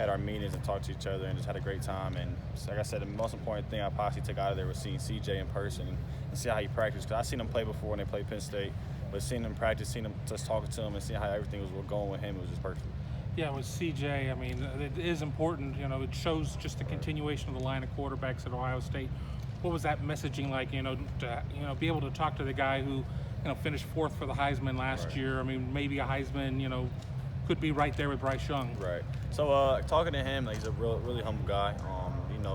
had our meetings and talked to each other and just had a great time. And like I said, the most important thing I possibly took out of there was seeing CJ in person and see how he practiced. Because I seen him play before when they played Penn State, but seeing him practice, seeing him just talking to him and seeing how everything was going with him, it was just perfect. Yeah, with CJ, I mean, it is important. You know, it shows just the continuation of the line of quarterbacks at Ohio State. What was that messaging like? You know, to be able to talk to the guy who, finished 4th for the Heisman last year. I mean, maybe a Heisman, could be right there with Bryce Young. Right. So talking to him, he's a really humble guy.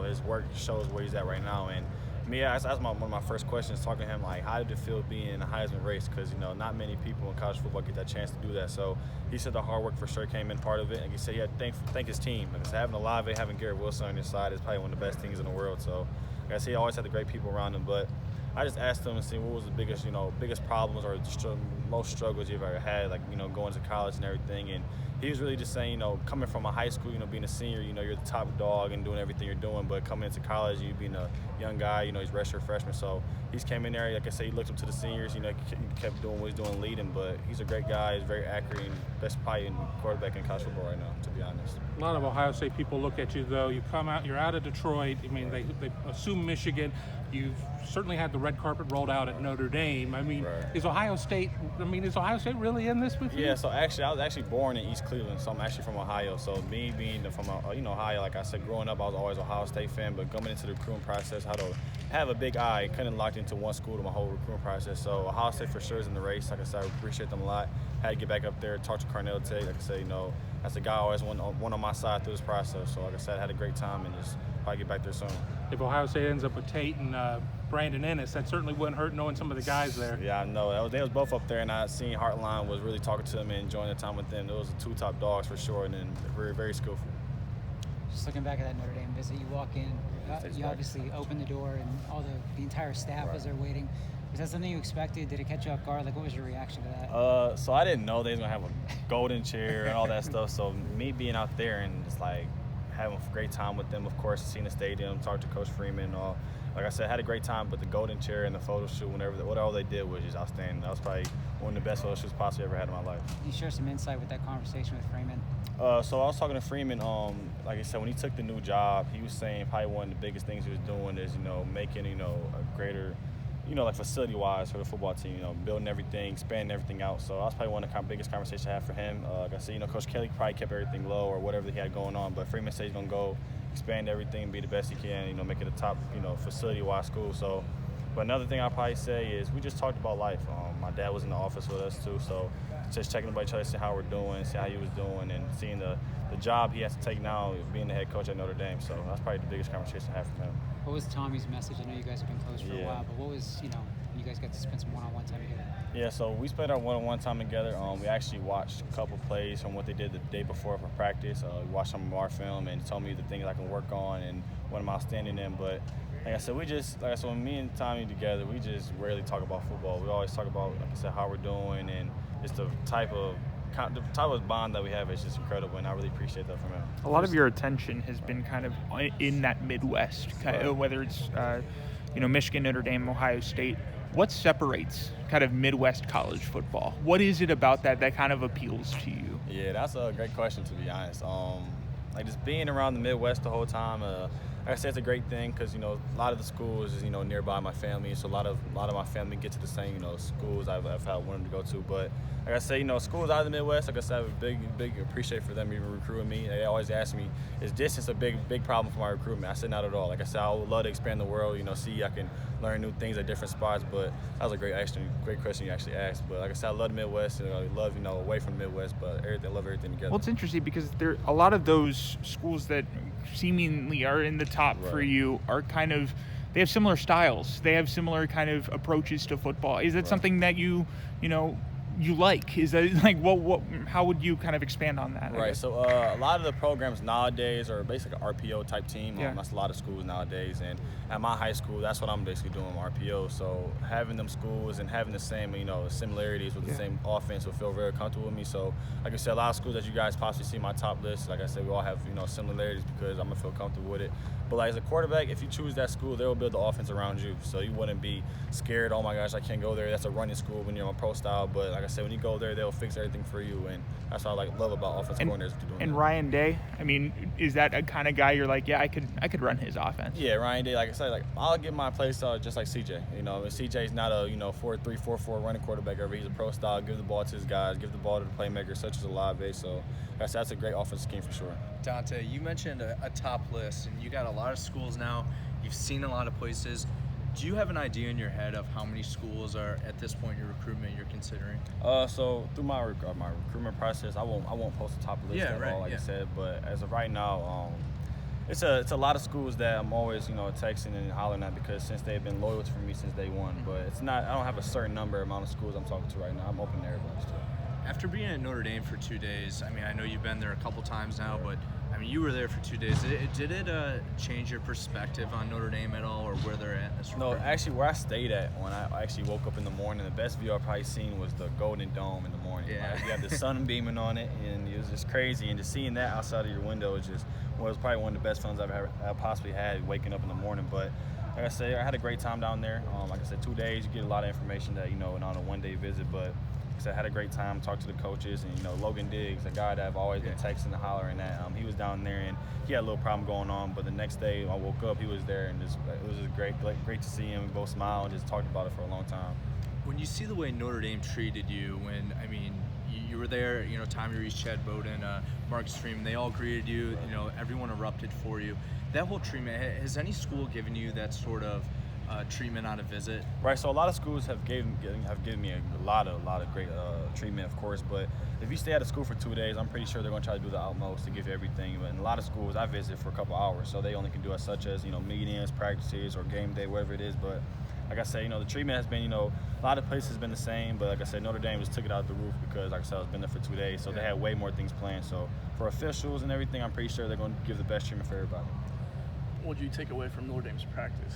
His work shows where he's at right now. And me, that's one of my first questions, talking to him, like, how did it feel being in the Heisman race? Because, not many people in college football get that chance to do that. So he said the hard work for sure came in part of it. And he said he had to thank his team. Like I said, having Olave, having Garrett Wilson on his side is probably one of the best things in the world. So like I said, he always had the great people around him. But I just asked him and see what was the biggest problems or most struggles you've ever had, like, going to college and everything. And he was really just saying, coming from a high school, being a senior, you're the top dog and doing everything you're doing, but coming into college, you being a young guy, he's redshirt freshman. So he's came in there, like I said, he looked up to the seniors, he kept doing what he's doing, leading, but he's a great guy, he's very accurate, and best probably in quarterback in college football right now, to be honest. A lot of Ohio State people look at you, though. You come out, you're out of Detroit. I mean, they assume Michigan. You've certainly had the red carpet rolled out at Notre Dame. I mean, is Ohio State really in this with you? Yeah, so actually, I was actually born in East Cleveland, so I'm actually from Ohio. So me being from Ohio, like I said, growing up, I was always an Ohio State fan, but coming into the recruiting process, how to have a big eye, couldn't locked into one school to my whole recruiting process. So Ohio State for sure is in the race. Like I said, I appreciate them a lot. Had to get back up there, talk to Carnell today. Like I said, that's a guy I always one on my side through this process. So like I said, I had a great time and just probably get back there soon. If Ohio State ends up with Tate and Brandon Ennis, that certainly wouldn't hurt knowing some of the guys there. Yeah, I know. They was both up there, and I seen Heartline was really talking to them and enjoying the time with them. Those are 2 top dogs for sure, and then very, very skillful. Just looking back at that Notre Dame visit, you walk in, you obviously open the door, and all the entire staff was there waiting. Was that something you expected? Did it catch you off guard? Like, what was your reaction to that? So I didn't know they was gonna have a golden chair and all that stuff. So me being out there and just like having a great time with them, of course, seeing the stadium, talked to Coach Freeman and all. Like I said, I had a great time, but the golden chair and the photo shoot, whatever they did was just outstanding. That was probably one of the best photo shoots possibly ever had in my life. Can you share some insight with that conversation with Freeman? So I was talking to Freeman, like I said, when he took the new job, he was saying probably one of the biggest things he was doing is, making, a greater, like facility-wise for the football team, building everything, expanding everything out. So that was probably one of the biggest conversations I had for him. Like I said, Coach Kelly probably kept everything low or whatever he had going on, but Freeman said he's going to go expand everything and be the best he can, make it a top, facility-wise school. So, but another thing I'll probably say is we just talked about life. My dad was in the office with us too, so just checking about each other, see how we're doing, see how he was doing, and seeing the job he has to take now, being the head coach at Notre Dame. So that's probably the biggest conversation I had from him. What was Tommy's message? I know you guys have been close for a while, but what was, when you guys got to spend some one-on-one time together? Yeah, so we spent our one-on-one time together. We actually watched a couple plays from what they did the day before for practice. We watched some of our film and told me the things I can work on and what I'm outstanding in. But like I said, when me and Tommy together, we just rarely talk about football. We always talk about, like I said, how we're doing and just the type of bond that we have is just incredible, and I really appreciate that from him. A lot of your attention has been kind of in that Midwest, whether it's Michigan, Notre Dame, Ohio State. What separates kind of Midwest college football? What is it about that kind of appeals to you? Yeah, that's a great question, to be honest. Like just being around the Midwest the whole time, like I said, it's a great thing because a lot of the schools is nearby my family, so a lot of my family get to the same schools I've wanted to go to. But like I say, schools out of the Midwest, like I said, I have a big appreciate for them even recruiting me. They always ask me, is distance a big problem for my recruitment? I said not at all. Like I said, I would love to expand the world. See, I can learn new things at different spots. But that was a great question you actually asked. But like I said, I love the Midwest. I love away from the Midwest, but I love everything together. Well, it's interesting because there a lot of those schools that seemingly are in the top for you are kind of, they have similar styles. They have similar kind of approaches to football. Is that something that you like? Is that like what? How would you kind of expand on that? Right. So a lot of the programs nowadays are basically an RPO type team. That's a lot of schools nowadays. And at my high school, that's what I'm basically doing, RPO. So having them schools and having the same, similarities with the same offense will feel very comfortable with me. So like I said, a lot of schools that you guys possibly see my top list, like I said, we all have similarities because I'm gonna feel comfortable with it. But like as a quarterback, if you choose that school, they will build the offense around you. So you wouldn't be scared. Oh my gosh, I can't go there. That's a running school when you're on pro style. But like I said, when you go there, they'll fix everything for you, and that's what I love about offensive coordinators doing And that. Ryan Day, I mean, is that a kind of guy you're like, yeah, I could run his offense? Yeah, Ryan Day, like I said, like I'll get my play style just like CJ. You know, CJ's not a 4-3, 4-4 running quarterback ever. He's a pro style. Give the ball to his guys. Give the ball to the playmakers, such as Olave. So that's a great offensive scheme for sure. Dante, you mentioned a top list, and you got a lot of schools now. You've seen a lot of places. Do you have an idea in your head of how many schools are at this point in your recruitment you're considering? So through my recruitment process, I won't post a top list at all, like I said. But as of right now, it's a lot of schools that I'm always texting and hollering at, because since they've been loyal to me since day one. But it's not. I don't have a certain amount of schools I'm talking to right now. I'm open to everybody still. After being at Notre Dame for 2 days, I mean, I know you've been there a couple times now, but I mean, you were there for 2 days. Did it change your perspective on Notre Dame at all, or where they're at? No, actually, where I stayed at when I actually woke up in the morning, the best view I probably seen was the Golden Dome in the morning. Yeah. Like, you have the sun beaming on it, and it was just crazy. And just seeing that outside of your window was probably one of the best feelings I've possibly had waking up in the morning. But like I said, I had a great time down there. Like I said, 2 days, you get a lot of information that not on a one-day visit, but. I had a great time, talked to the coaches, and Logan Diggs, a guy that I've always been texting and hollering at. He was down there, and he had a little problem going on. But the next day, I woke up, he was there, and it was just great to see him. We both smiled and just talked about it for a long time. When you see the way Notre Dame treated you, you were there, Tommy Rees, Chad Bowden, Marcus Freeman, they all greeted you. Everyone erupted for you. That whole treatment, has any school given you that sort of treatment on a visit? Right, so a lot of schools have given me a lot of great treatment, of course. But if you stay at a school for 2 days, I'm pretty sure they're going to try to do the utmost to give you everything. But in a lot of schools, I visit for a couple hours, so they only can do as such as meetings, practices, or game day, whatever it is. But like I said, the treatment has been, a lot of places have been the same. But like I said, Notre Dame just took it out of the roof because, like I said, I was been there for 2 days, so they had way more things planned. So for officials and everything, I'm pretty sure they're going to give the best treatment for everybody. What did you take away from Notre Dame's practice?